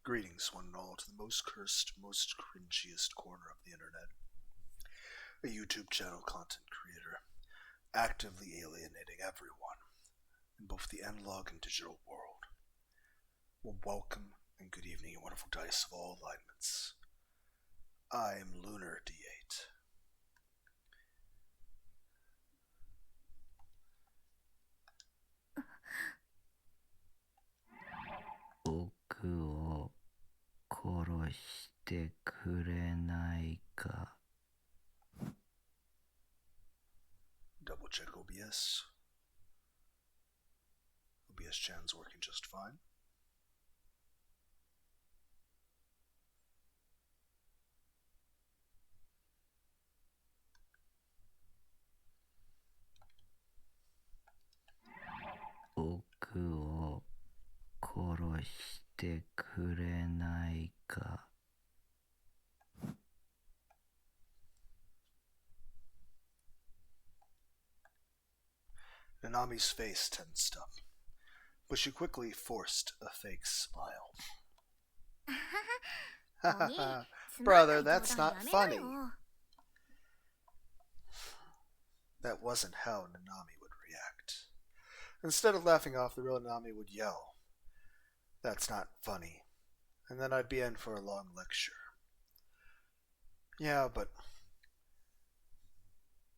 Greetings, one and all, to the most cursed, most cringiest corner of the internet. A YouTube channel content creator, actively alienating everyone in both the analog and digital world. Well, welcome and good evening, you wonderful dice of all alignments. I am Lunar D8. Double check OBS. OBS channel's working just fine. Nanami's face tensed up, but she quickly forced a fake smile. Brother, that's not funny. That wasn't how Nanami would react. Instead of laughing off, the real Nanami would yell, "That's not funny," and then I'd be in for a long lecture. Yeah, but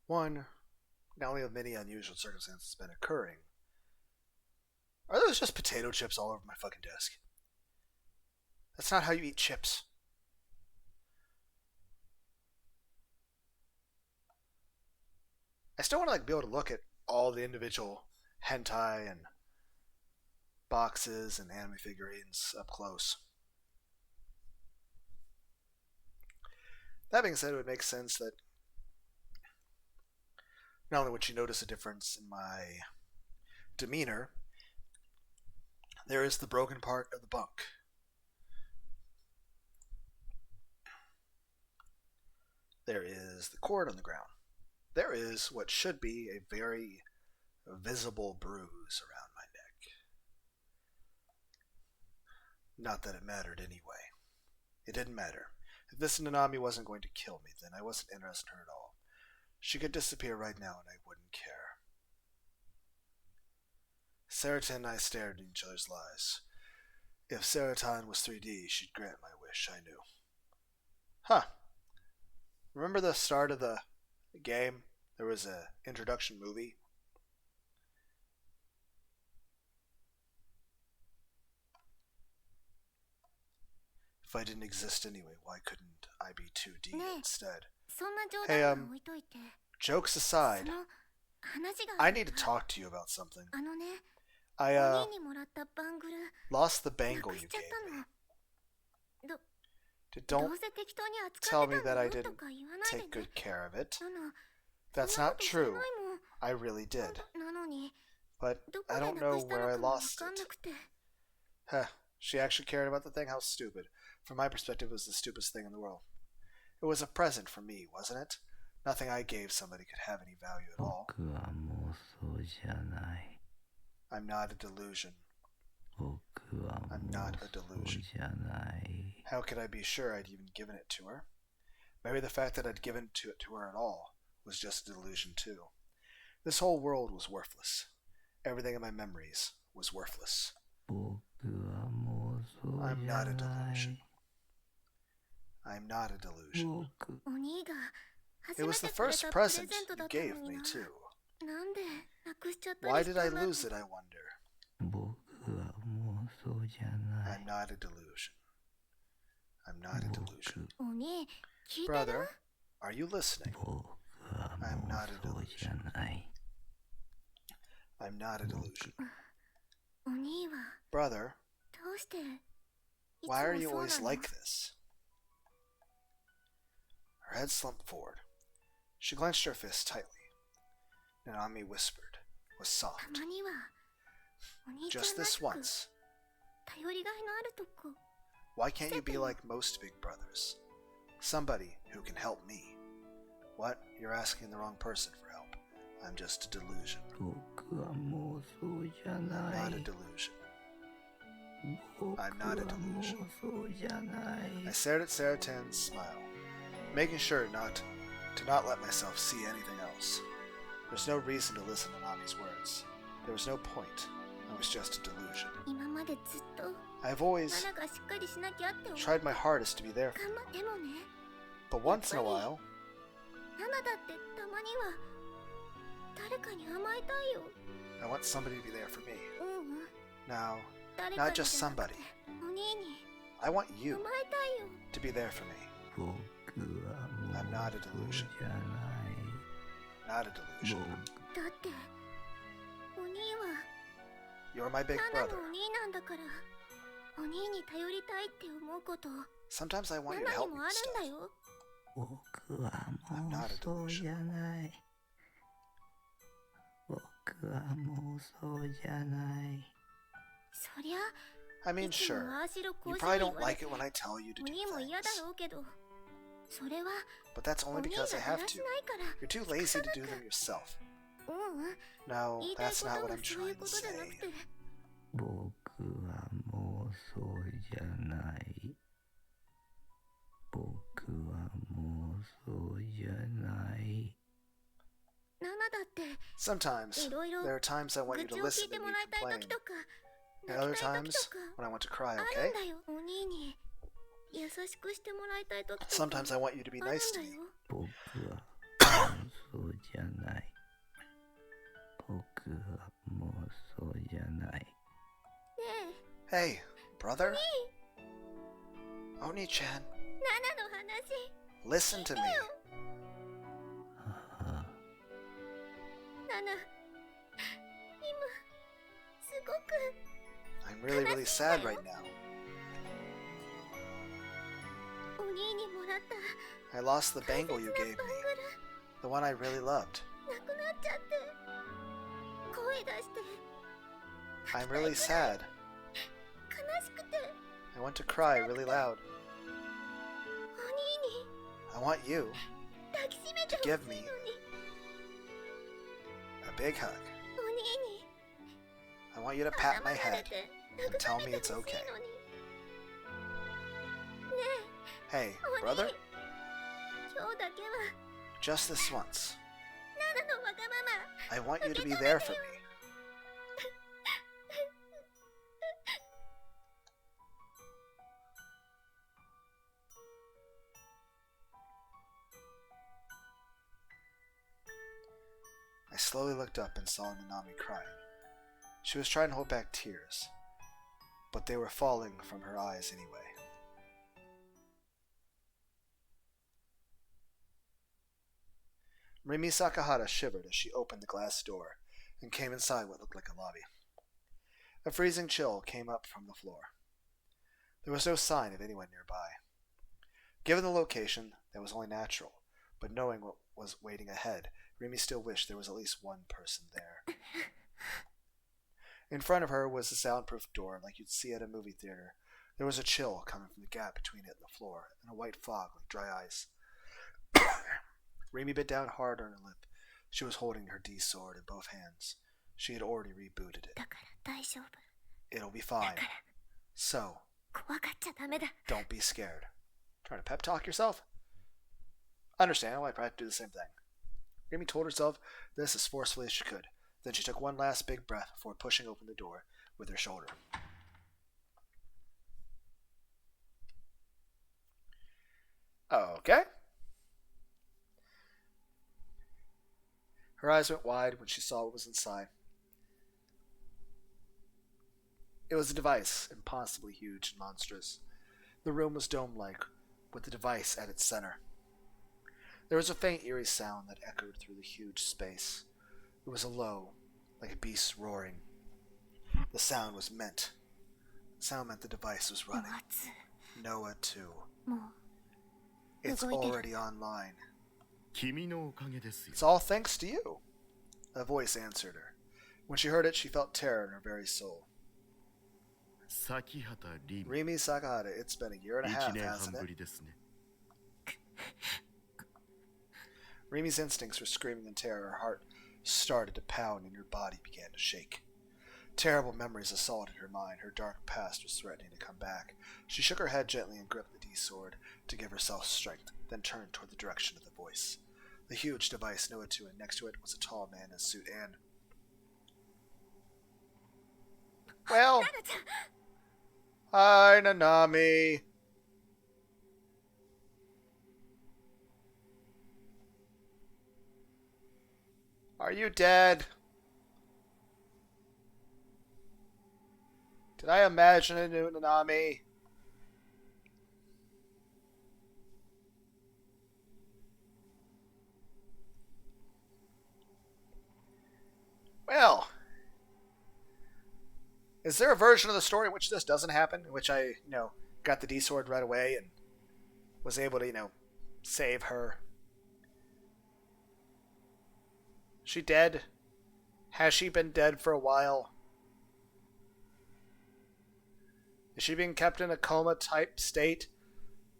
one, not only have many unusual circumstances been occurring, are those just potato chips all over my fucking desk? That's not how you eat chips. I still want to be able to look at all the individual hentai and boxes and anime figurines up close. That being said, it would make sense that not only would you notice a difference in my demeanor, there is the broken part of the bunk. There is the cord on the ground. There is what should be a very visible bruise around my neck. Not that it mattered anyway. It didn't matter. If this Nanami wasn't going to kill me, then I wasn't interested in her at all. She could disappear right now and I wouldn't care. Saratan and I stared at each other's eyes. If Saratan was 3D, she'd grant my wish, I knew. Huh. Remember the start of the game? There was an introduction movie. If I didn't exist anyway, why couldn't I be 2D instead? Hey, jokes aside, I need to talk to you about something. I lost the bangle you gave me. Don't tell me that I didn't take good care of it. That's not true. I really did. But I don't know where I lost it. Huh. She actually cared about the thing? How stupid. From my perspective, it was the stupidest thing in the world. It was a present for me, wasn't it? Nothing I gave somebody could have any value at all. I'm not a delusion. I'm not a delusion. How could I be sure I'd even given it to her? Maybe the fact that I'd given it to her at all was just a delusion too. This whole world was worthless. Everything in my memories was worthless. I'm not a delusion. I'm not a delusion. It was the first present you gave me too. Why did I lose it, I wonder? I'm not a delusion. I'm not a delusion. Brother, are you listening? I'm not a delusion. I'm not a delusion. Brother, why are you always like this? Her head slumped forward. She clenched her fist tightly. Nanami whispered, was soft. Just this once. Why can't you be like most big brothers? Somebody who can help me. What? You're asking the wrong person for help. I'm just a delusion. I'm not a delusion. I'm not a delusion. I stared at Saratan's smile, making sure to not let myself see anything else. There's no reason to listen to Nami's words. There was no point. I was just a delusion. I've always tried my hardest to be there for you. But once in a while, I want somebody to be there for me. Now, not just somebody. I want you to be there for me. I'm not a delusion. Not a delusion. You're my big brother. Sometimes I want you to help me with stuff. I'm not a delusion. I mean, sure, you probably don't like it when I tell you to do things. But that's only because I have to. You're too lazy to do them yourself. No, that's not what I'm trying to say. Sometimes, there are times I want you to listen to me complain. And other times, when I want to cry, okay? Sometimes I want you to be nice to me. Hey, brother? Oni-chan, listen to me. I'm really sad right now. I lost the bangle you gave me, the one I really loved. I'm really sad. I want to cry really loud. I want you to give me a big hug. I want you to pat my head and tell me it's okay. Hey, brother? Just this once. I want you to be there for me. I slowly looked up and saw Nanami crying. She was trying to hold back tears, but they were falling from her eyes anyway. Rimi Sakahara shivered as she opened the glass door and came inside what looked like a lobby. A freezing chill came up from the floor. There was no sign of anyone nearby. Given the location, that was only natural, but knowing what was waiting ahead, Rimi still wished there was at least one person there. In front of her was a soundproof door like you'd see at a movie theater. There was a chill coming from the gap between it and the floor, and a white fog like dry ice. Rimi bit down hard on her lip. She was holding her D-sword in both hands. She had already rebooted it. It'll be fine. So, don't be scared. Trying to pep talk yourself? Understandable, I'd probably do the same thing. Rimi told herself this as forcefully as she could. Then she took one last big breath before pushing open the door with her shoulder. Okay. Her eyes went wide when she saw what was inside. It was a device, impossibly huge and monstrous. The room was dome-like, with the device at its center. There was a faint, eerie sound that echoed through the huge space. It was a low, like a beast roaring. The sound meant the device was running. Noah 2. It's already online. It's all thanks to you. A voice answered her. When she heard it, she felt terror in her very soul. Rimi Sakahara, it's been a year and a half, hasn't it? Rimi's instincts were screaming in terror. Her heart started to pound and her body began to shake. Terrible memories assaulted her mind. Her dark past was threatening to come back. She shook her head gently and gripped the D-sword to give herself strength, then turned toward the direction of the voice. The huge device knew it too, and next to it was a tall man in a suit and... Well... Hi, Nanami. Are you dead? Did I imagine a new Nanami? Well, is there a version of the story in which this doesn't happen? In which I, got the D-sword right away and was able to, save her? She dead? Has she been dead for a while? Is she being kept in a coma-type state?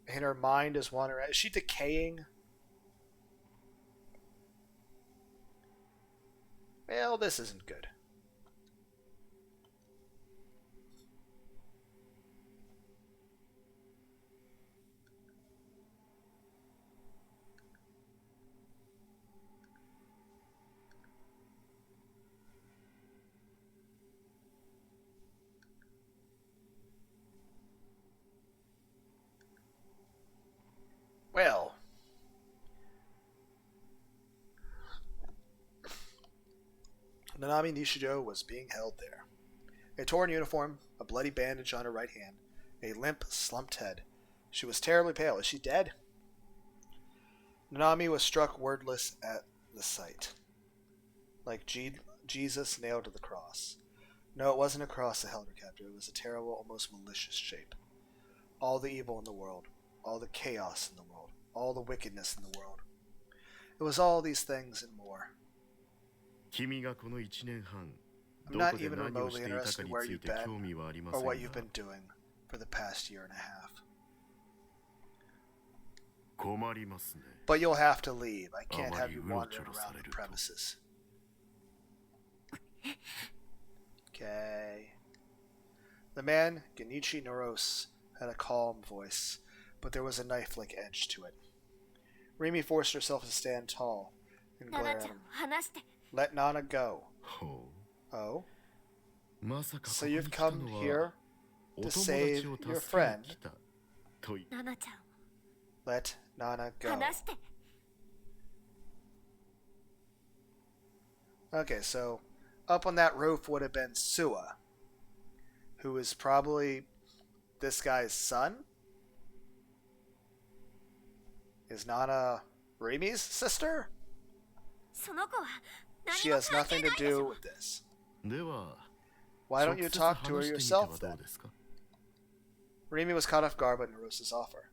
And her mind is wandering? Is she decaying? Well, this isn't good. Well, Nanami Nishijo was being held there. A torn uniform, a bloody bandage on her right hand, a limp, slumped head. She was terribly pale. Is she dead? Nanami was struck wordless at the sight. Like Jesus nailed to the cross. No, it wasn't a cross that held her captive. It was a terrible, almost malicious shape. All the evil in the world, all the chaos in the world, all the wickedness in the world. It was all these things and more. I'm not even remotely interested in where you've been or what you've been doing for the past year and a half. But you'll have to leave. I can't have you wandering around the premises. Okay. The man, Genichi Noros, had a calm voice, but there was a knife-like edge to it. Rimi forced herself to stand tall and glare at him. Let Nana go. Oh? So you've come here to save your friend? Let Nana go. Okay, so up on that roof would have been Sua, who is probably this guy's son? Is Nana Rimi's sister? She has nothing to do with this. Why don't you talk to her yourself then? Rimi was caught off guard by Narusa's offer.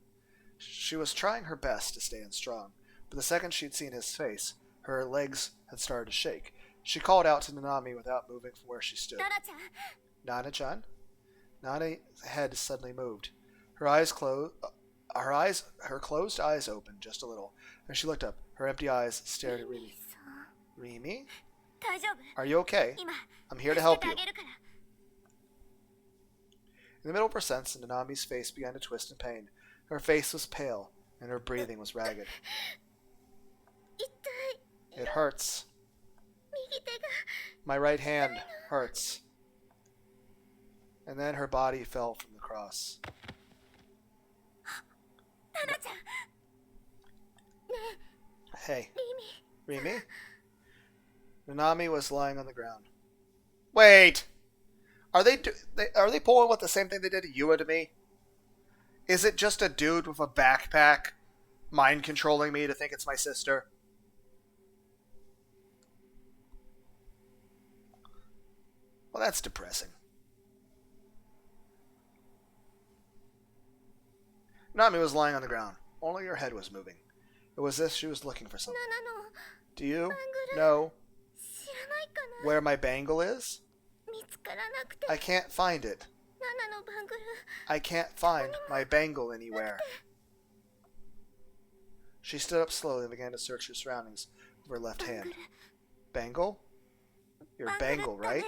She was trying her best to stand strong, but the second she'd seen his face, her legs had started to shake. She called out to Nanami without moving from where she stood. Nana-chan? Nana's head suddenly moved. Her closed eyes opened just a little, and she looked up. Her empty eyes stared at Rimi. Rimi? Are you okay? I'm here to help you. In the middle of her sense, Nanami's face began to twist in pain. Her face was pale, and her breathing was ragged. It hurts. My right hand hurts. And then her body fell from the cross. Hey, Rimi? Nanami was lying on the ground. Wait! Are they pulling with the same thing they did to you and to me? Is it just a dude with a backpack mind controlling me to think it's my sister? Well, that's depressing. Nanami was lying on the ground. Only her head was moving. It was as if she was looking for something. Do you know where my bangle is? I can't find it. I can't find my bangle anywhere. She stood up slowly and began to search her surroundings with her left hand. Bangle? Your bangle, right?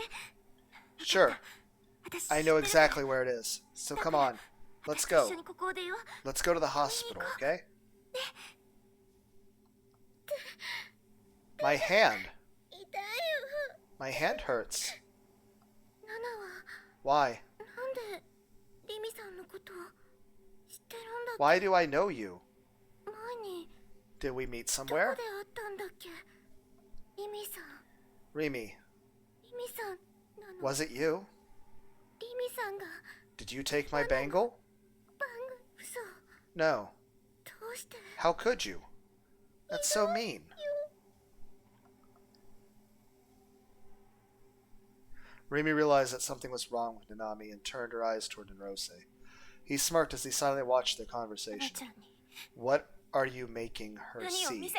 Sure. I know exactly where it is. So come on. Let's go. Let's go to the hospital, okay? My hand. My hand hurts. Why? Why do I know you? Did we meet somewhere? Rimi. Was it you? Did you take my bangle? No. How could you? That's so mean. Rimi realized that something was wrong with Nanami and turned her eyes toward Nenrose. He smirked as he silently watched their conversation. What are you making her see?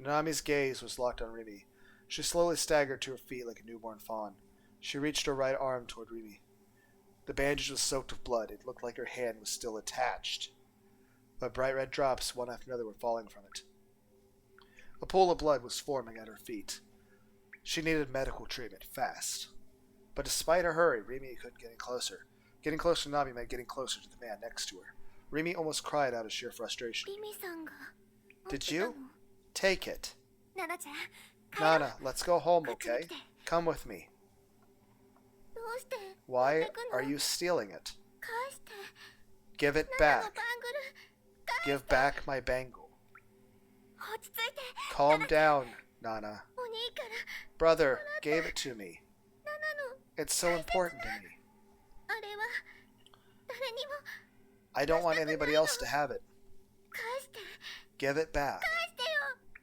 Nanami's gaze was locked on Rimi. She slowly staggered to her feet like a newborn fawn. She reached her right arm toward Rimi. The bandage was soaked with blood. It looked like her hand was still attached, but bright red drops, one after another, were falling from it. A pool of blood was forming at her feet. She needed medical treatment fast. But despite her hurry, Rimi couldn't get any closer. Getting closer to Nanami meant getting closer to the man next to her. Rimi almost cried out of sheer frustration. Did you? Take it. Nana, let's go home, okay? Come with me. Why are you stealing it? Give it back. Give back my bangle. Calm down, Nana. Brother gave it to me. It's so important to me. I don't want anybody else to have it. Give it back.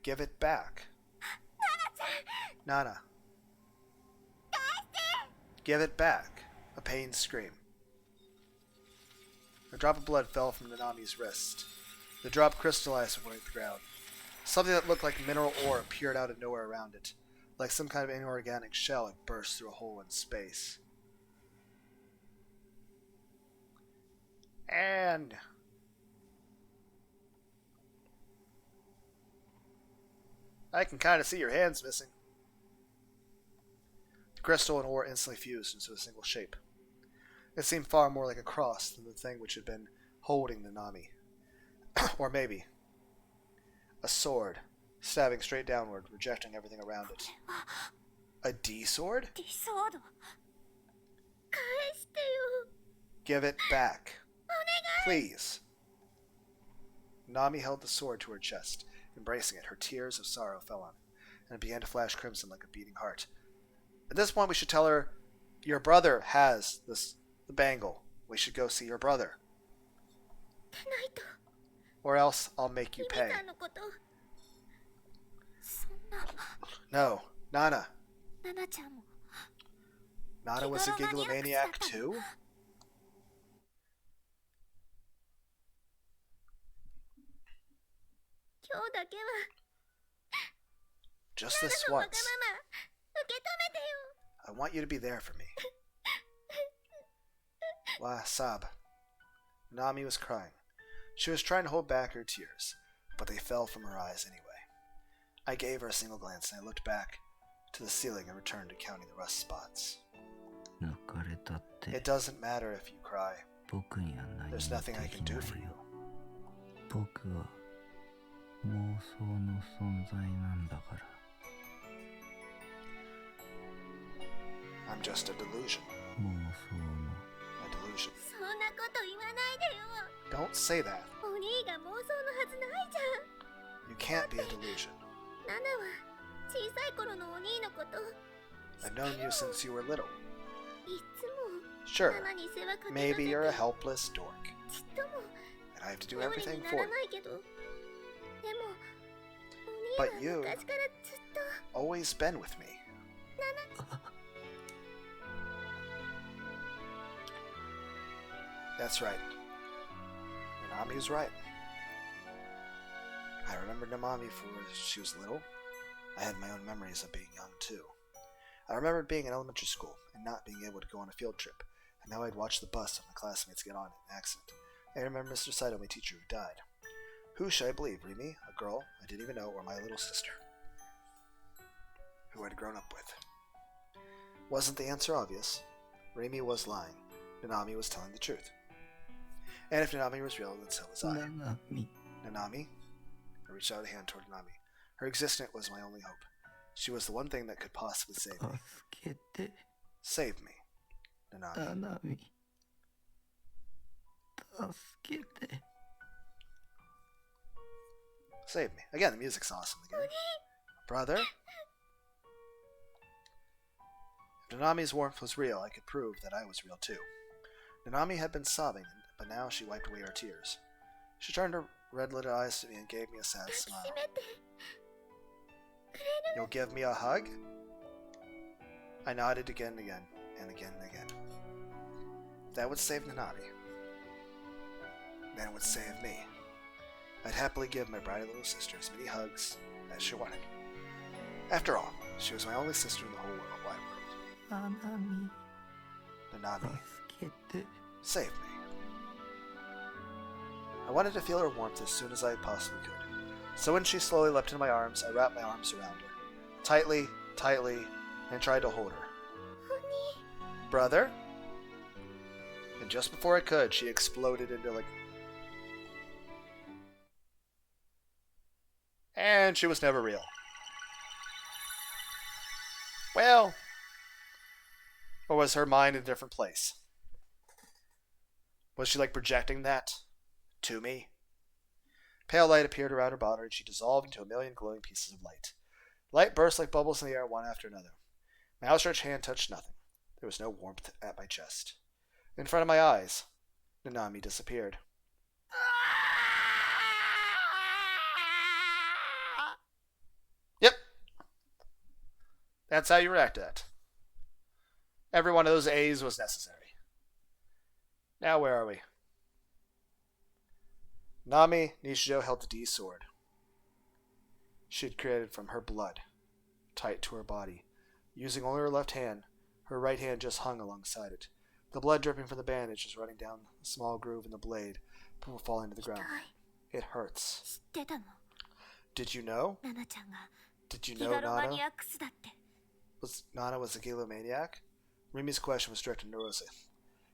Give it back. Nana. Give it back. A pained scream. A drop of blood fell from Nanami's wrist. The drop crystallized and went to the ground. Something that looked like mineral ore appeared out of nowhere around it. Like some kind of inorganic shell, it burst through a hole in space. And I can kind of see your hands missing. The crystal and ore instantly fused into a single shape. It seemed far more like a cross than the thing which had been holding Nanami. Or maybe a sword, stabbing straight downward, rejecting everything around it. A D-sword? Give it back. Please. Nanami held the sword to her chest. Embracing it, her tears of sorrow fell on it, and it began to flash crimson like a beating heart. At this point, we should tell her, your brother has the bangle. We should go see your brother. Or else I'll make you pay. No, Nana. Nana was a gigalomaniac too? Just this once. I want you to be there for me. Wah, sob. Nami was crying. She was trying to hold back her tears, but they fell from her eyes anyway. I gave her a single glance, and I looked back to the ceiling and returned to counting the rust spots. It doesn't matter if you cry. There's nothing I can do for you. I'm just a delusion. A delusion. Don't say that. You can't be a delusion. I've known you since you were little. Sure, maybe you're a helpless dork, and I have to do everything for you. But you've always been with me. That's right. Nanami was right. I remember Nanami from when she was little. I had my own memories of being young, too. I remembered being in elementary school and not being able to go on a field trip, and how I'd watch the bus of my classmates get on in an accident. I remember Mr. Saito, my teacher, who died. Who should I believe, Rimi, a girl I didn't even know, or my little sister, who I'd grown up with? Wasn't the answer obvious? Rimi was lying. Nanami was telling the truth. And if Nanami was real, then so was I. Nanami? I reached out a hand toward Nanami. Her existence was my only hope. She was the one thing that could possibly save me. Save me, Nanami. Save me. Again, the music's awesome again. Brother? If Nanami's warmth was real, I could prove that I was real too. Nanami had been sobbing, but now she wiped away her tears. She turned her red-lit eyes to me and gave me a sad smile. You'll give me a hug? I nodded again and again, and again and again. That would save Nanami. Then it would save me. I'd happily give my bratty little sister as many hugs as she wanted. After all, she was my only sister in the whole wide world. Nanami. Save me. I wanted to feel her warmth as soon as I possibly could. So when she slowly leapt into my arms, I wrapped my arms around her. Tightly, tightly, and tried to hold her. Brother? And just before I could, she exploded into like... And she was never real. Well... Or was her mind in a different place? Was she like projecting that to me? Pale light appeared around her body and she dissolved into a million glowing pieces of light. Light burst like bubbles in the air one after another. My outstretched hand touched nothing. There was no warmth at my chest. In front of my eyes, Nanami disappeared. Yep. That's how you react to that. Every one of those A's was necessary. Now where are we? Nami Nishijo held the D sword she had created from her blood, tight to her body. Using only her left hand, her right hand just hung alongside it. The blood dripping from the bandage was running down a small groove in the blade before falling to the ground. It hurts. Did you know? Did you know Nana was a gigomaniac? Rimi's question was directed to Narose,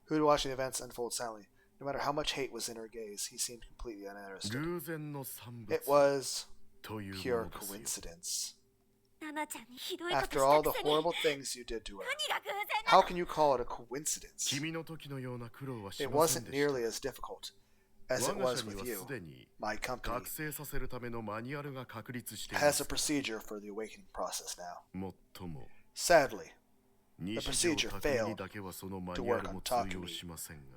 who had watched the events unfold silently. No matter how much hate was in her gaze, he seemed completely uninterested. It was pure coincidence. After all the horrible things you did to her, how can you call it a coincidence? It wasn't nearly as difficult as it was with you. My company has a procedure for the awakening process now. Sadly, the procedure failed to work on Takumi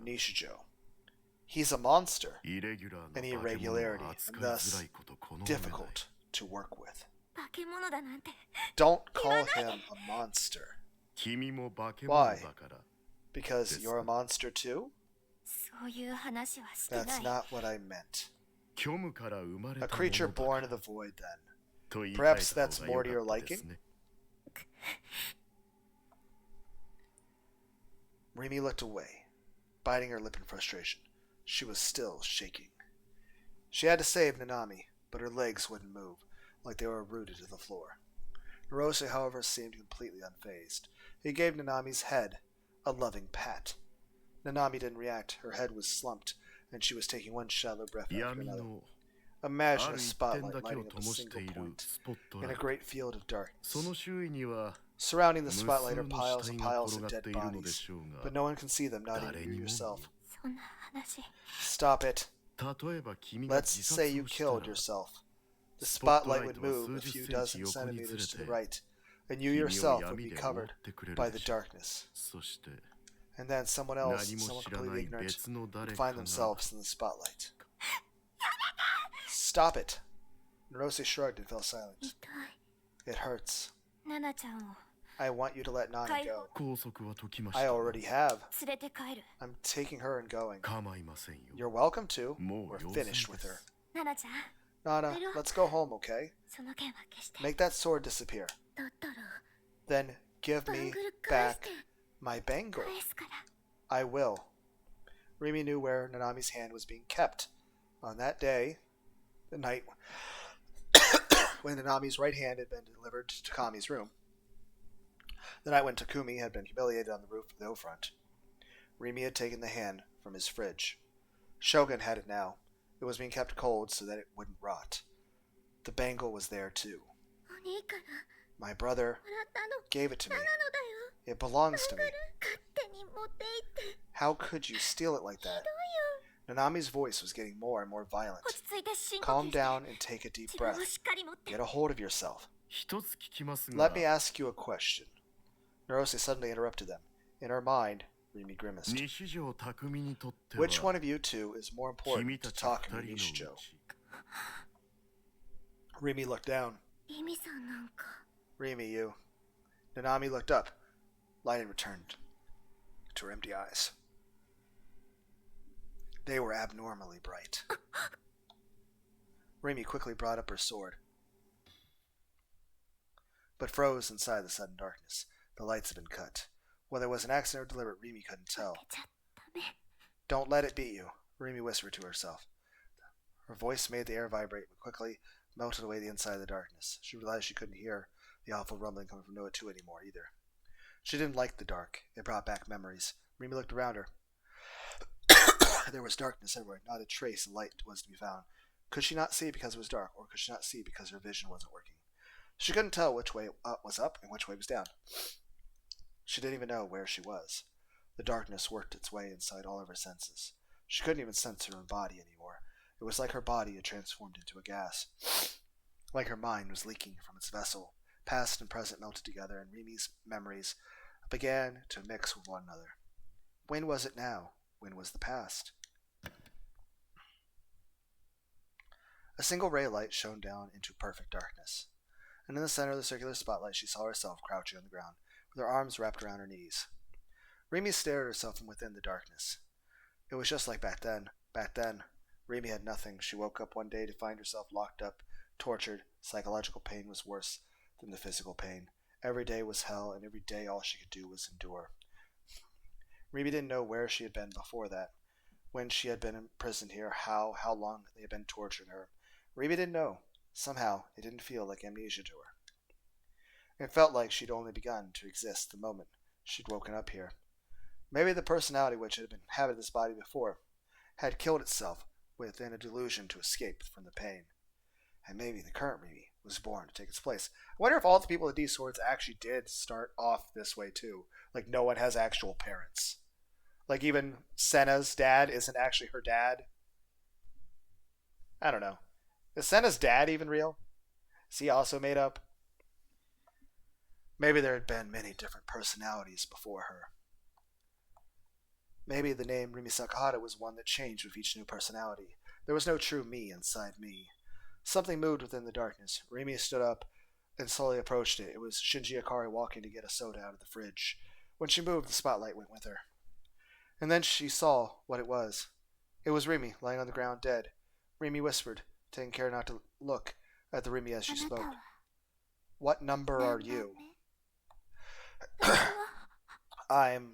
Nishijo. He's a monster, an irregularity, and thus difficult to work with. Don't call him a monster. Why? Because you're a monster too? That's not what I meant. A creature born of the void, then. Perhaps that's more to your liking? Rimi looked away, biting her lip in frustration. She was still shaking. She had to save Nanami, but her legs wouldn't move, like they were rooted to the floor. Narose, however, seemed completely unfazed. He gave Nanami's head a loving pat. Nanami didn't react. Her head was slumped, and she was taking one shallow breath after another. Imagine a spotlight lighting up a single point in a great field of darkness. Surrounding the spotlight are piles and piles of dead bodies, but no one can see them, not even you yourself. Stop it. Let's say you killed yourself. The spotlight would move a few dozen centimeters to the right, and you yourself would be covered by the darkness. And then someone else, someone completely ignorant, would find themselves in the spotlight. Stop it. Narose shrugged and fell silent. It hurts. I want you to let Nana go. I already have. I'm taking her and going. You're welcome to. We're finished with her. Nana, let's go home, okay? Make that sword disappear. Then give me back my bangle. I will. Rimi knew where Nanami's hand was being kept. On that day, The night when Nanami's right hand had been delivered to Kami's room. The night when Takumi had been humiliated on the roof of the O-front. Rimi had taken the hand from his fridge. Shogun had it now. It was being kept cold so that it wouldn't rot. The bangle was there too. My brother gave it to me. It belongs to me. How could you steal it like that? Nanami's voice was getting more and more violent. Calm down and take a deep breath. Get a hold of yourself. Let me ask you a question. Narose suddenly interrupted them. In her mind, Rimi grimaced. Which one of you two is more important to Takumi Nishijo? Rimi looked down. Rimi, you. Nanami looked up. Light had returned to her empty eyes. They were abnormally bright. Rimi quickly brought up her sword, but froze inside the sudden darkness. The lights had been cut. Whether it was an accident or deliberate, Rimi couldn't tell. Don't let it beat you, Rimi whispered to herself. Her voice made the air vibrate, but quickly melted away the inside of the darkness. She realized she couldn't hear the awful rumbling coming from Noah 2 anymore, either. She didn't like the dark. It brought back memories. Rimi looked around her. There was darkness everywhere. Not a trace of light was to be found. Could she not see because it was dark, or could she not see because her vision wasn't working? She couldn't tell which way was up and which way was down. She didn't even know where she was. The darkness worked its way inside all of her senses. She couldn't even sense her own body anymore. It was like her body had transformed into a gas. Like her mind was leaking from its vessel. Past and present melted together, and Rimi's memories began to mix with one another. When was it now? When was the past? A single ray of light shone down into perfect darkness, and in the center of the circular spotlight she saw herself crouching on the ground, with her arms wrapped around her knees. Rimi stared at herself from within the darkness. It was just like back then. Back then, Rimi had nothing. She woke up one day to find herself locked up, tortured. Psychological pain was worse than the physical pain. Every day was hell, and every day all she could do was endure. Rimi didn't know where she had been before that, when she had been imprisoned here, how long they had been torturing her. Rimi didn't know. Somehow, it didn't feel like amnesia to her. It felt like she'd only begun to exist the moment she'd woken up here. Maybe the personality which had inhabited this body before had killed itself within a delusion to escape from the pain. And maybe the current Rimi was born to take its place. I wonder if all the people at D Swords actually did start off this way too. Like no one has actual parents. Like even Senna's dad isn't actually her dad. I don't know. Is Senna's dad even real? Is he also made up? Maybe there had been many different personalities before her. Maybe the name Rimi Sakahara was one that changed with each new personality. There was no true me inside me. Something moved within the darkness. Rimi stood up and slowly approached it. It was Shinji Ikari walking to get a soda out of the fridge. When she moved, the spotlight went with her. And then she saw what it was. It was Rimi, lying on the ground dead. Rimi whispered, taking care not to look at the Rimi as she spoke. What number are you? I'm...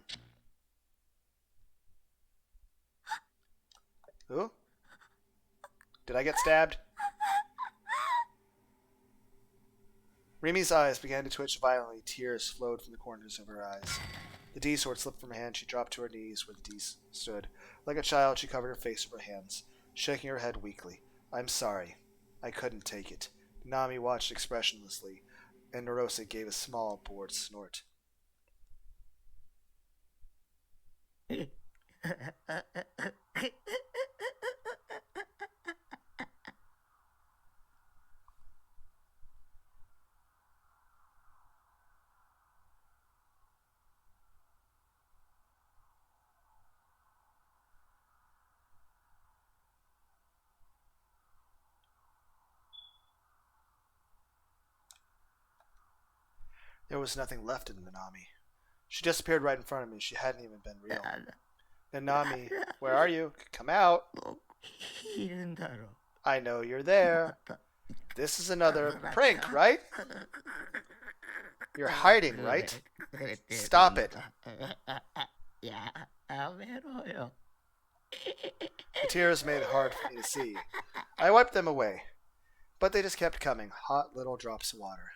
Who? Did I get stabbed? Rimi's eyes began to twitch violently. Tears flowed from the corners of her eyes. The D sword slipped from her hand. She dropped to her knees where the D stood. Like a child, she covered her face with her hands, shaking her head weakly. I'm sorry. I couldn't take it. Nami watched expressionlessly, and Narose gave a small, bored snort. There was nothing left of Nanami. She disappeared right in front of me. She hadn't even been real. Nanami, where are you? Come out. I know you're there. This is another prank, right? You're hiding, right? Stop it. The tears made it hard for me to see. I wiped them away, but they just kept coming, hot little drops of water.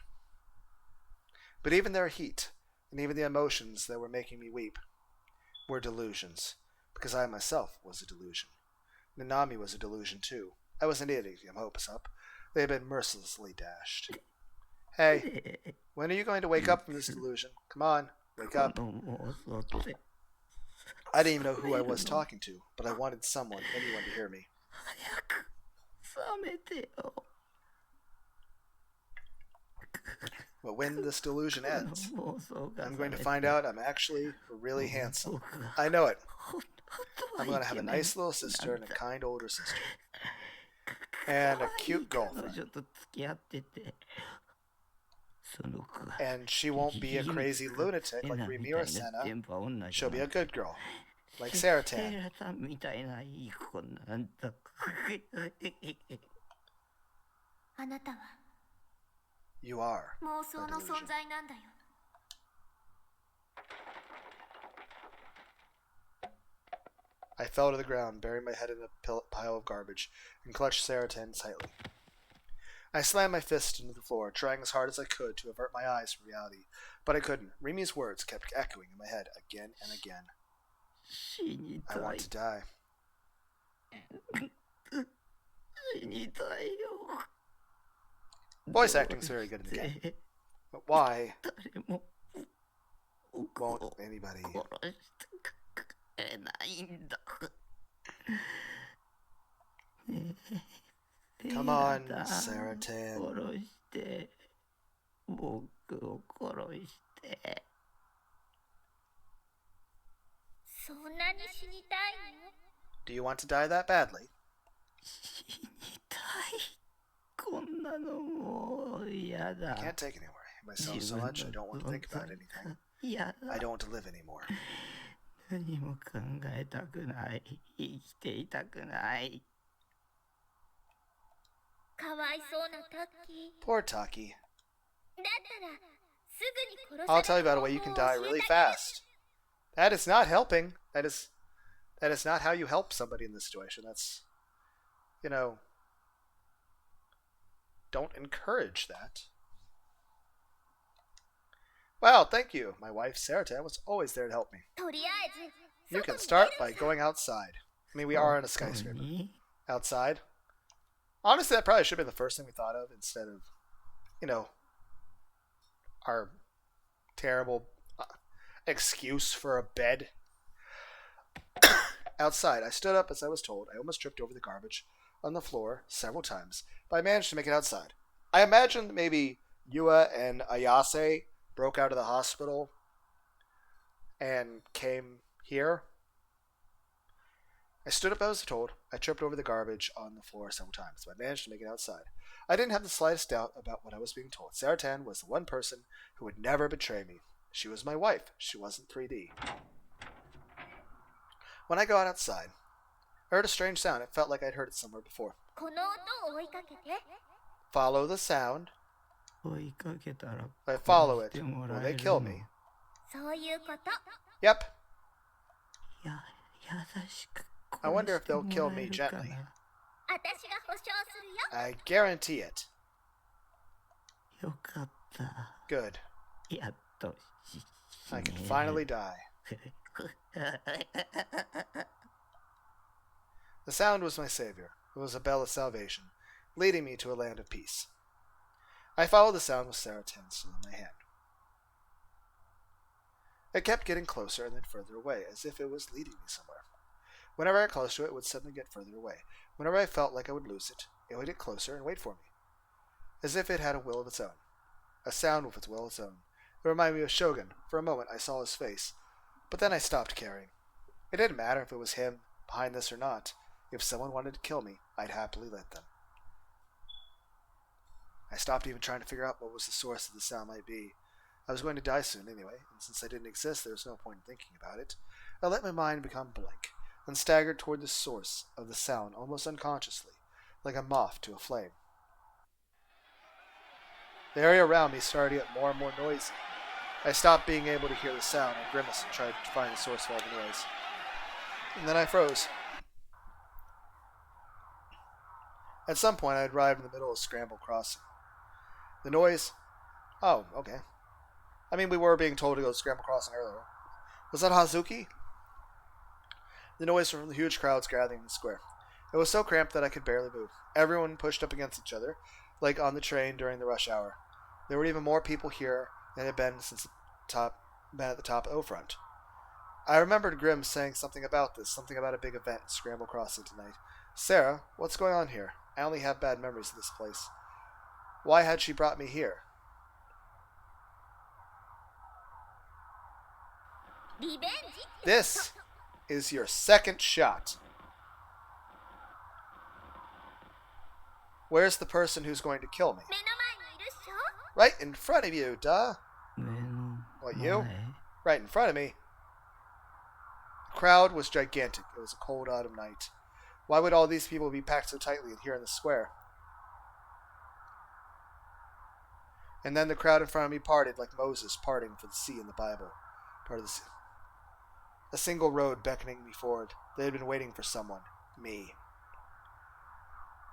But even their heat, and even the emotions that were making me weep, were delusions, because I myself was a delusion. Nanami was a delusion too. I was an idiot, I'm hopes up. They had been mercilessly dashed. Hey, when are you going to wake up from this delusion? Come on, wake up. I didn't even know who I was talking to, but I wanted anyone to hear me. But when this delusion ends, I'm going to find out I'm actually really handsome. I know it. I'm going to have a nice little sister and a kind older sister. And a cute girlfriend. And she won't be a crazy lunatic like Rimura-senna. She'll be a good girl, like Saratan. You are a delusion. I fell to the ground, burying my head in a pile of garbage, and clutched Saratan tightly. I slammed my fist into the floor, trying as hard as I could to avert my eyes from reality, but I couldn't. Rimi's words kept echoing in my head again and again. I want to die. Voice acting's very good in the game. But why won't anybody... Come on, Saratan. Do you want to die that badly? I can't take it anymore. I hate myself so much I don't want to think about anything. I don't want to live anymore. Poor Taki. I'll tell you about a way you can die really fast. That is not helping. That is not how you help somebody in this situation. That's, don't encourage that. Well, thank you. My wife, Saratan, was always there to help me. You can start by going outside. I mean, we are in a skyscraper. Outside. Honestly, that probably should have been the first thing we thought of instead of, our terrible excuse for a bed. Outside, I stood up as I was told. I almost tripped over the garbage on the floor several times, but I managed to make it outside. I imagined maybe Yua and Ayase broke out of the hospital and came here. I stood up as I was told. I tripped over the garbage on the floor several times, but I managed to make it outside. I didn't have the slightest doubt about what I was being told. Saratan was the one person who would never betray me. She was my wife. She wasn't 3D. When I got outside, I heard a strange sound. It felt like I'd heard it somewhere before. Follow the sound. If I follow it, will they kill me? Yep. I wonder if they'll kill me gently. I guarantee it. Good. I can finally die. The sound was my savior. It was a bell of salvation, leading me to a land of peace. I followed the sound with Saratan still in my hand. It kept getting closer and then further away, as if it was leading me somewhere. Whenever I got close to it, it would suddenly get further away. Whenever I felt like I would lose it, it would get closer and wait for me, as if it had a will of its own. A sound with its will of its own. It reminded me of Shogun. For a moment I saw his face, but then I stopped caring. It didn't matter if it was him behind this or not. If someone wanted to kill me, I'd happily let them. I stopped even trying to figure out what was the source of the sound might be. I was going to die soon anyway, and since I didn't exist, there was no point in thinking about it. I let my mind become blank, and staggered toward the source of the sound almost unconsciously, like a moth to a flame. The area around me started to get more and more noisy. I stopped being able to hear the sound and grimaced and tried to find the source of all the noise. And then I froze. At some point, I arrived in the middle of Scramble Crossing. The noise... Oh, okay. I mean, we were being told to go to Scramble Crossing earlier. Was that Hazuki? The noise from the huge crowds gathering in the square. It was so cramped that I could barely move. Everyone pushed up against each other, like on the train during the rush hour. There were even more people here than had been since been at the top of O Front. I remembered Grimm saying something about this, something about a big event in Scramble Crossing tonight. Sarah, what's going on here? I only have bad memories of this place. Why had she brought me here? This is your second shot. Where's the person who's going to kill me? Right in front of you, duh. What, you? Right in front of me. The crowd was gigantic. It was a cold autumn night. Why would all these people be packed so tightly here in the square? And then the crowd in front of me parted like Moses parting for the sea in the Bible. Part of the sea. A single road beckoning me forward. They had been waiting for someone. Me.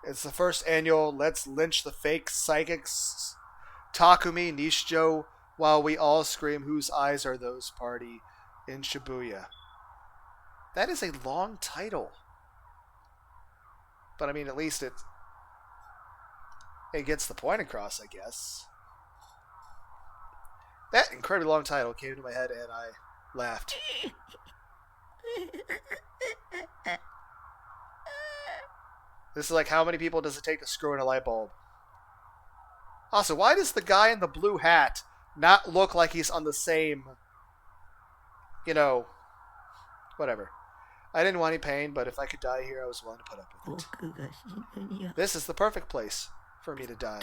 It's the first annual Let's Lynch the Fake Psychics Takumi Nishijo while we all scream whose eyes are those party in Shibuya. That is a long title. But I mean, at least it gets the point across, I guess. That incredibly long title came into my head and I laughed. This is like, how many people does it take to screw in a light bulb? Also, why does the guy in the blue hat not look like he's on the same, whatever. I didn't want any pain, but if I could die here, I was willing to put up with it. This is the perfect place for me to die.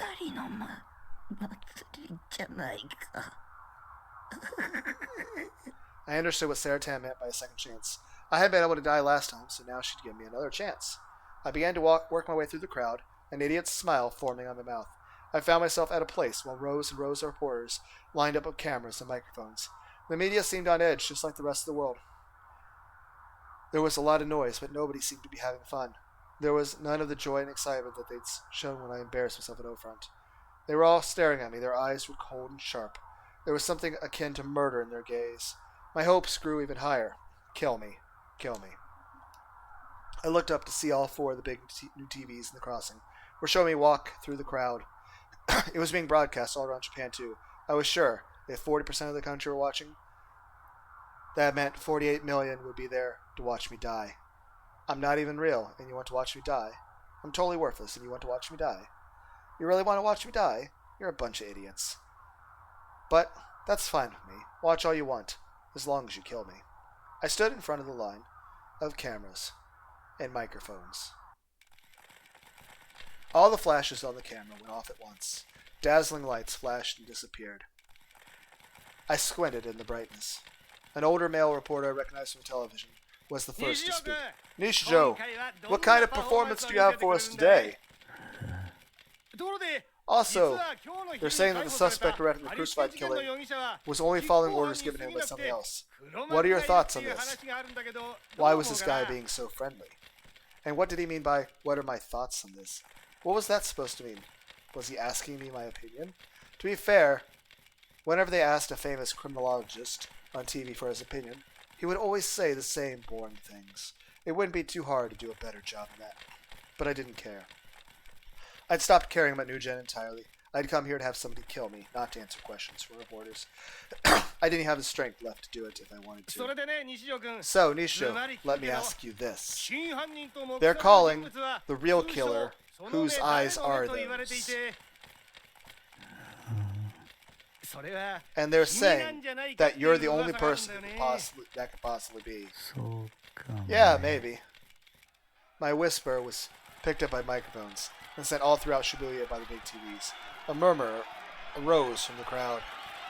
I understood what Sarah Tam meant by a second chance. I had been able to die last time, so now she'd give me another chance. I began to work my way through the crowd, an idiot's smile forming on my mouth. I found myself at a place while rows and rows of reporters lined up with cameras and microphones. The media seemed on edge, just like the rest of the world. There was a lot of noise, but nobody seemed to be having fun. There was none of the joy and excitement that they'd shown when I embarrassed myself at O Front. They were all staring at me. Their eyes were cold and sharp. There was something akin to murder in their gaze. My hopes grew even higher. Kill me. Kill me. I looked up to see all four of the big new TVs in the crossing were showing me walk through the crowd. It was being broadcast all around Japan, too. I was sure if 40% of the country were watching, that meant 48 million would be there to watch me die. I'm not even real, and you want to watch me die? I'm totally worthless, and you want to watch me die? You really want to watch me die? You're a bunch of idiots. But that's fine with me. Watch all you want, as long as you kill me. I stood in front of the line of cameras and microphones. All the flashes on the camera went off at once. Dazzling lights flashed and disappeared. I squinted in the brightness. An older male reporter I recognized from television was the first to speak. Nishijo, what kind of performance do you have for us today? Also, they're saying that the suspect arrested in the crucified killing was only following orders given him by somebody else. What are your thoughts on this? Why was this guy being so friendly? And what did he mean by, what are my thoughts on this? What was that supposed to mean? Was he asking me my opinion? To be fair, whenever they asked a famous criminologist on TV for his opinion, he would always say the same boring things. It wouldn't be too hard to do a better job than that. But I didn't care. I'd stopped caring about New Gen entirely. I'd come here to have somebody kill me, not to answer questions from reporters. I didn't have the strength left to do it if I wanted to. So, Nishijo, let me ask you this. They're calling the real killer, whose eyes are those? And they're saying that you're the only person that could possibly be. Yeah, maybe. My whisper was picked up by microphones and sent all throughout Shibuya by the big TVs. A murmur arose from the crowd.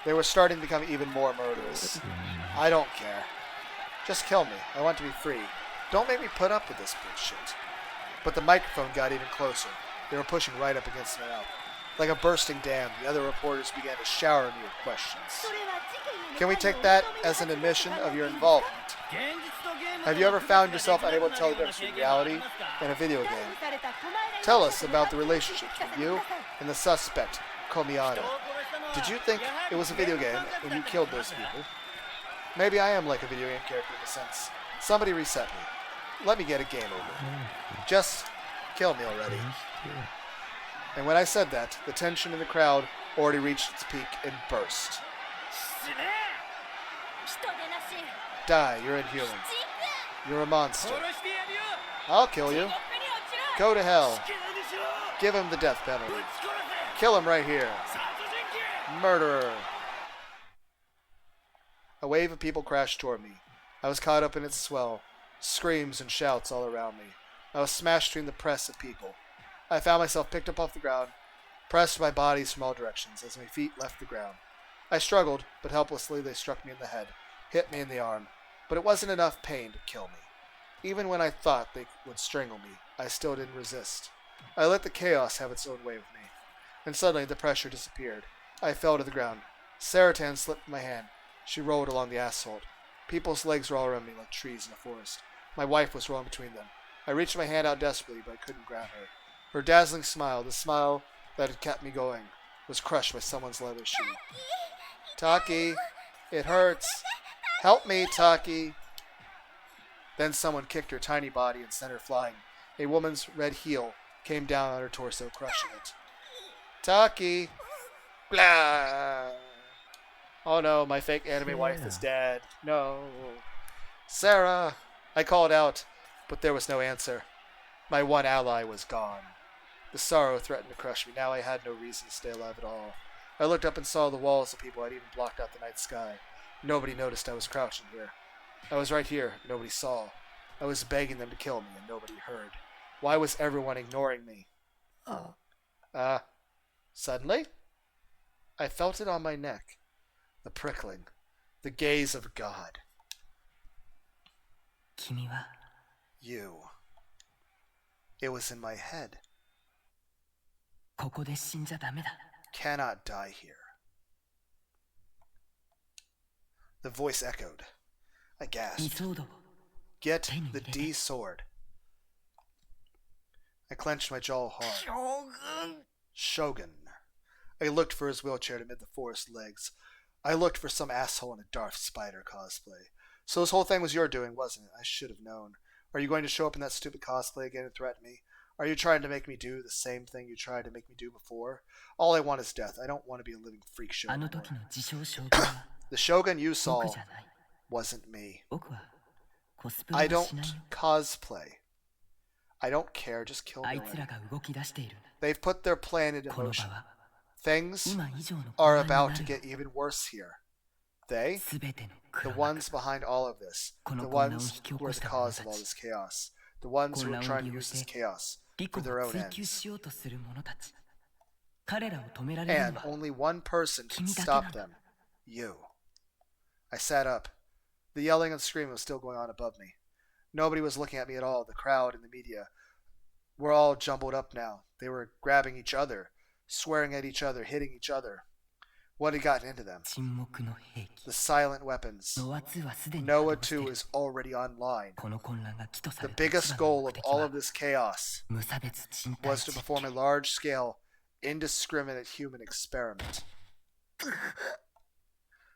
They were starting to become even more murderous. I don't care. Just kill me. I want to be free. Don't make me put up with this bullshit. But the microphone got even closer. They were pushing right up against my mouth. Like a bursting dam, the other reporters began to shower me with questions. Can we take that as an admission of your involvement? Have you ever found yourself unable to tell the difference between reality and a video game? Tell us about the relationship between you and the suspect, Komiada. Did you think it was a video game when you killed those people? Maybe I am like a video game character in a sense. Somebody reset me. Let me get a game over. Just kill me already. And when I said that, the tension in the crowd already reached its peak and burst. Die, you're inhuman. You're a monster. I'll kill you. Go to hell. Give him the death penalty. Kill him right here. Murderer. A wave of people crashed toward me. I was caught up in its swell. Screams and shouts all around me. I was smashed between the press of people. I found myself picked up off the ground, pressed by bodies from all directions as my feet left the ground. I struggled, but helplessly they struck me in the head, hit me in the arm, but it wasn't enough pain to kill me. Even when I thought they would strangle me, I still didn't resist. I let the chaos have its own way with me, and suddenly the pressure disappeared. I fell to the ground. Saratan slipped from my hand. She rolled along the asphalt. People's legs were all around me like trees in a forest. My wife was rolling between them. I reached my hand out desperately, but I couldn't grab her. Her dazzling smile, the smile that had kept me going, was crushed by someone's leather shoe. Taki, it hurts. Help me, Taki. Then someone kicked her tiny body and sent her flying. A woman's red heel came down on her torso, crushing it. Taki! Blah! Oh no, my fake anime wife is dead. No. Sarah! I called out, but there was no answer. My one ally was gone. The sorrow threatened to crush me. Now I had no reason to stay alive at all. I looked up and saw the walls of people had even blocked out the night sky. Nobody noticed I was crouching here. I was right here. Nobody saw. I was begging them to kill me, and nobody heard. Why was everyone ignoring me? Suddenly, I felt it on my neck. The prickling. The gaze of God. You. It was in my head. Cannot die here. The voice echoed. I gasped. Get the D sword. I clenched my jaw hard. Shogun. I looked for his wheelchair amid the forest legs. I looked for some asshole in a Darth Spider cosplay. So this whole thing was your doing, wasn't it? I should have known. Are you going to show up in that stupid cosplay again and threaten me? Are you trying to make me do the same thing you tried to make me do before? All I want is death. I don't want to be a living freak show anymore. The Shogun you saw wasn't me. I don't cosplay. I don't care, just kill me already. They've put their plan into motion. Things are about to get even worse here. They, the ones behind all of this, the ones who are the cause of all this chaos, the ones who are trying to use this chaos for their own ends. And only one person can stop them. You. I sat up. The yelling and screaming was still going on above me. Nobody was looking at me at all. The crowd and the media were all jumbled up now. They were grabbing each other, swearing at each other, hitting each other. What had gotten into them? The silent weapons. Noah 2 is already online. The biggest goal of all of this chaos was to perform a large-scale, indiscriminate human experiment.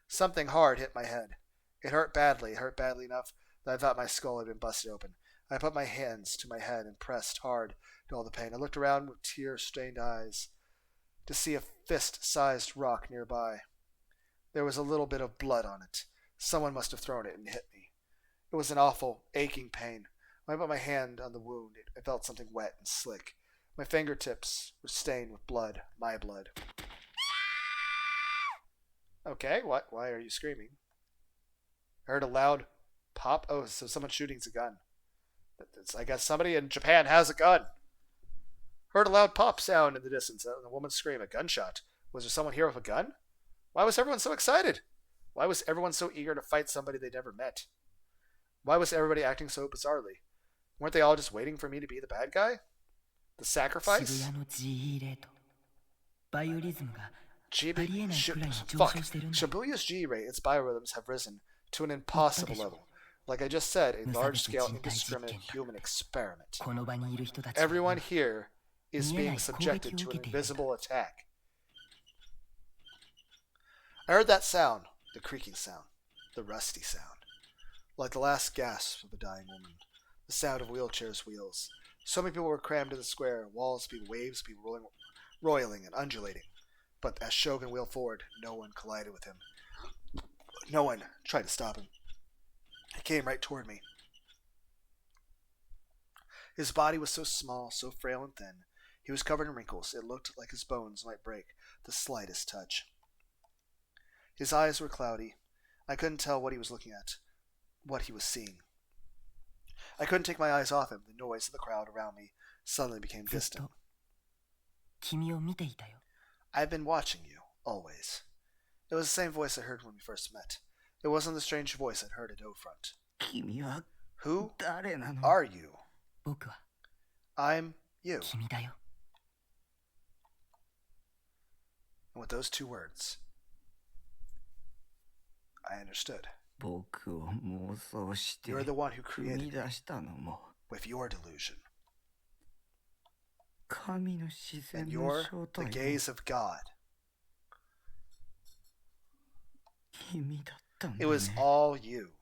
Something hard hit my head. It hurt badly. It hurt badly enough that I thought my skull had been busted open. I put my hands to my head and pressed hard to all the pain. I looked around with tear-stained eyes to see a fist-sized rock nearby. There was a little bit of blood on it. Someone must have thrown it and hit me. It was an awful, aching pain. When I put my hand on the wound, I felt something wet and slick. My fingertips were stained with blood, my blood. Okay, what? Why are you screaming? I heard a loud pop. Oh, so someone's shooting a gun. I guess somebody in Japan has a gun. Heard a loud pop sound in the distance, and a woman scream, a gunshot. Was there someone here with a gun? Why was everyone so excited? Why was everyone so eager to fight somebody they'd never met? Why was everybody acting so bizarrely? Weren't they all just waiting for me to be the bad guy? The sacrifice? Shibuya's G rate, its biorhythms have risen to an impossible level. Like I just said, a large-scale, indiscriminate human experiment. Everyone here is being subjected to an invisible attack. I heard that sound, the creaking sound, the rusty sound, like the last gasp of a dying woman, the sound of wheelchairs' wheels. So many people were crammed in the square, walls being waves, people roiling and undulating. But as Shogun wheeled forward, no one collided with him. No one tried to stop him. He came right toward me. His body was so small, so frail and thin. He was covered in wrinkles. It looked like his bones might break the slightest touch. His eyes were cloudy. I couldn't tell what he was looking at, what he was seeing. I couldn't take my eyes off him. The noise of the crowd around me suddenly became distant. I've been watching you, always. It was the same voice I heard when we first met. It wasn't the strange voice I'd heard at O-Front. Who are you? I'm you. And with those two words, I understood. You're the one who created me with your delusion. And you're the gaze of God. It was all you.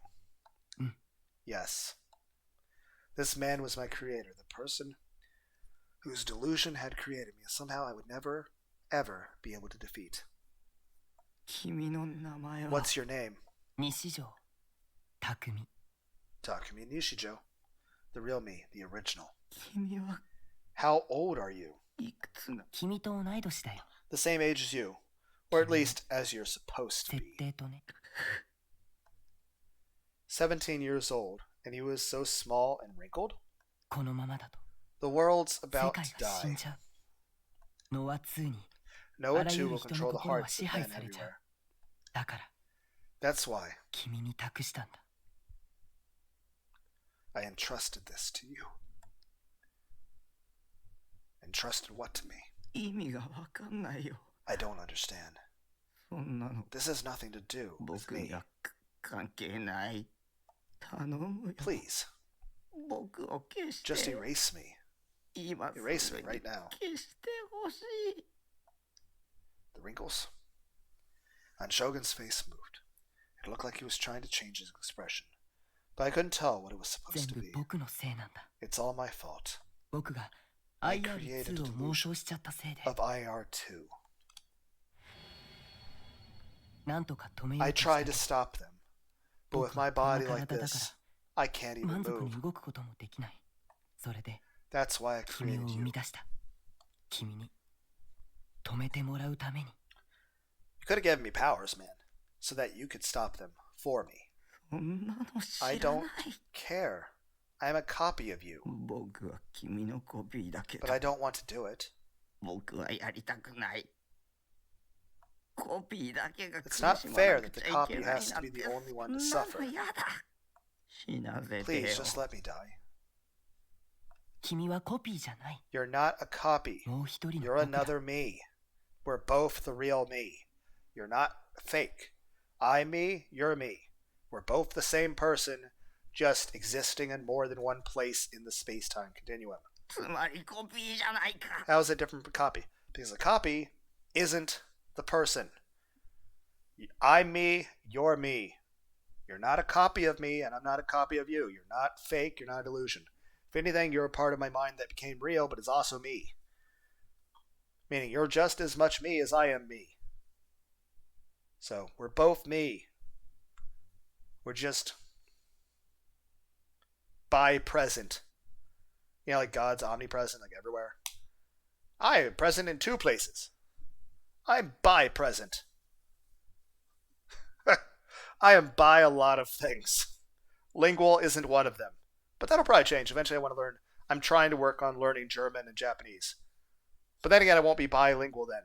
Yes. This man was my creator, the person whose delusion had created me. Somehow I would never, ever be able to defeat. What's your name? Takumi Nishijo. The real me, the original. How old are you? The same age as you. Or at least as you're supposed to be. 17 years old, and he was so small and wrinkled? The world's about to die. Noah too will control the hearts of men everywhere. That's why I entrusted this to you. Entrusted what to me? I don't understand. This has nothing to do with me. Please. Just erase me. Erase me right now. The wrinkles on Shogun's face moved. It looked like he was trying to change his expression, but I couldn't tell what it was supposed to be. It's all my fault. I created a delusion of IR2. I tried to stop them, but with my body like this, I can't even move. That's why I created you. You could have given me powers, man, so that you could stop them for me. I don't care. I am a copy of you. But I don't want to do it. It's not fair that the copy has to be the only one to suffer. Please, just let me die. You're not a copy. You're another me. We're both the real me. You're not fake. I'm me, you're me. We're both the same person, just existing in more than one place in the space-time continuum. How is it different from a copy? Because a copy isn't the person. I'm me, you're me. You're not a copy of me, and I'm not a copy of you. You're not fake, you're not a delusion. If anything, you're a part of my mind that became real, but is also me. Meaning, you're just as much me as I am me. So, we're both me. We're just bipresent. You know, like God's omnipresent, like everywhere. I am present in two places. I'm bipresent. I am by a lot of things. Lingual isn't one of them. But that'll probably change. Eventually I want to learn. I'm trying to work on learning German and Japanese. But then again, I won't be bilingual then.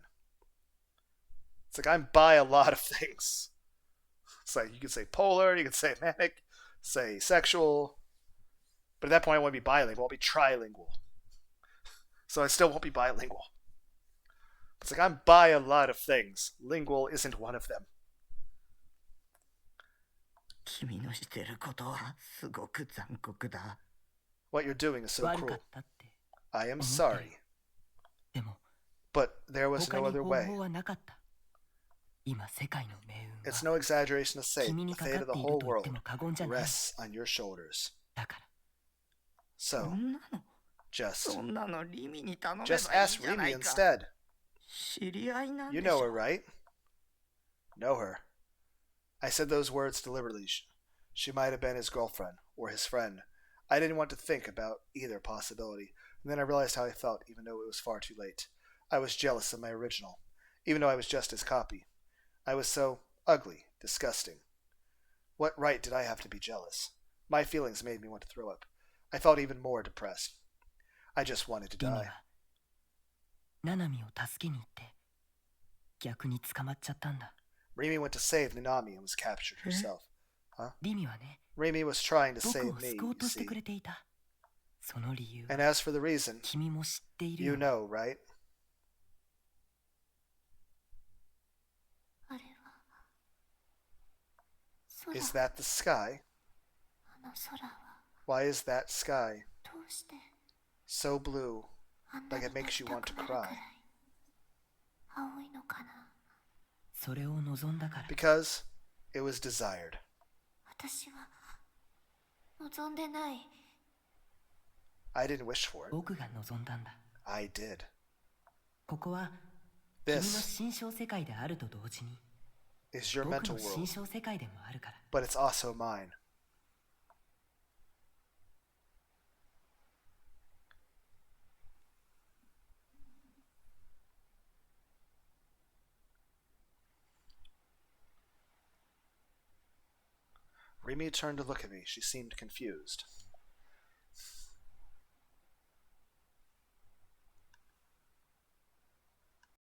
It's like I'm by a lot of things. It's like you could say polar, you could say manic, say sexual. But at that point I won't be bilingual, I'll be trilingual. So I still won't be bilingual. It's like, I'm by a lot of things. Lingual isn't one of them. 君のしてることはすごく残酷だ。 What you're doing is so 悪か cruel. ったって I am 思ってる。 sorry. でも But there was 他 no に other 方 way. 法はなかった。今世界の命運 It's は no exaggeration to say 君 the にか fate か of っ the ている whole と言って world も過言じゃない。 rests on your shoulders. だから So, そんなの just そんなのリミに頼めばいい just じゃ ask な Remy いか。 instead. 知り合いなん You でし know ょ her, right? Know her. I said those words deliberately. She might have been his girlfriend or his friend. I didn't want to think about either possibility, and then I realized how I felt, even though it was far too late. I was jealous of my original, even though I was just his copy. I was so ugly, disgusting. What right did I have to be jealous? My feelings made me want to throw up. I felt even more depressed. I just wanted to リミ die. はナナミを助けに行って逆に捕まっちゃったんだ。 Remy went to save Nanami and was captured herself. Huh? リミはね、 Remy was trying to 僕 save を me, 救おう you としてく see. れていた。その理由 And as for the reason, 君も知っている you よ。 know, right? あれは空。 Is that the sky? あの空は Why is that sky どうして so blue, あんな like に it な makes り you た want く to なるくらい cry? 青いのかな。それを望んだから。 Because it was desired. 私は望んでない。 I didn't wish for it. 僕が望んだんだ。 I did. ここは君の This 心象世界であると同時に is your 僕 mental の心 world, 象世界でもあるから。 but it's also mine. Remy turned to look at me. She seemed confused.